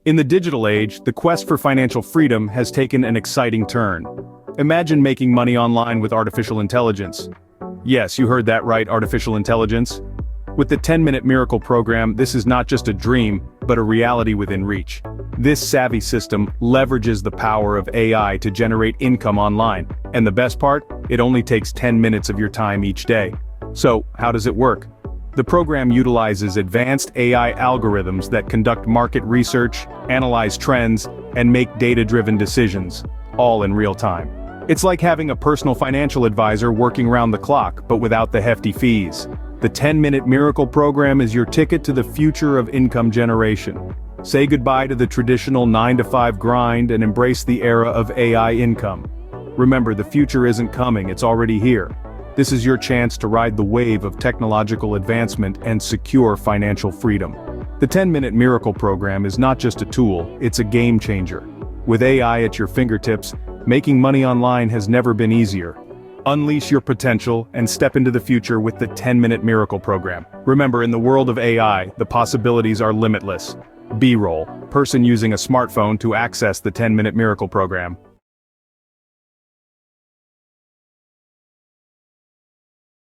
In the digital age, the quest for financial freedom has taken an exciting turn. Imagine making money online with artificial intelligence. Yes, you heard that right, artificial intelligence. With the 10-minute miracle program, this is not just a dream, but a reality within reach. This savvy system leverages the power of AI to generate income online. And the best part? It only takes 10 minutes of your time each day. So, how does it work? The program utilizes advanced AI algorithms that conduct market research, analyze trends, and make data-driven decisions, all in real time. It's like having a personal financial advisor working round the clock, but without the hefty fees. The 10-minute miracle program is your ticket to the future of income generation. Say goodbye to the traditional 9-to-5 grind and embrace the era of AI income. Remember, the future isn't coming, it's already here. This is your chance to ride the wave of technological advancement and secure financial freedom. The 10-minute miracle program is not just a tool, it's a game changer. With AI at your fingertips, making money online has never been easier. Unleash your potential and step into the future with the 10-minute miracle program. Remember, in the world of AI, the possibilities are limitless. B-roll, person using a smartphone to access the 10-minute miracle program.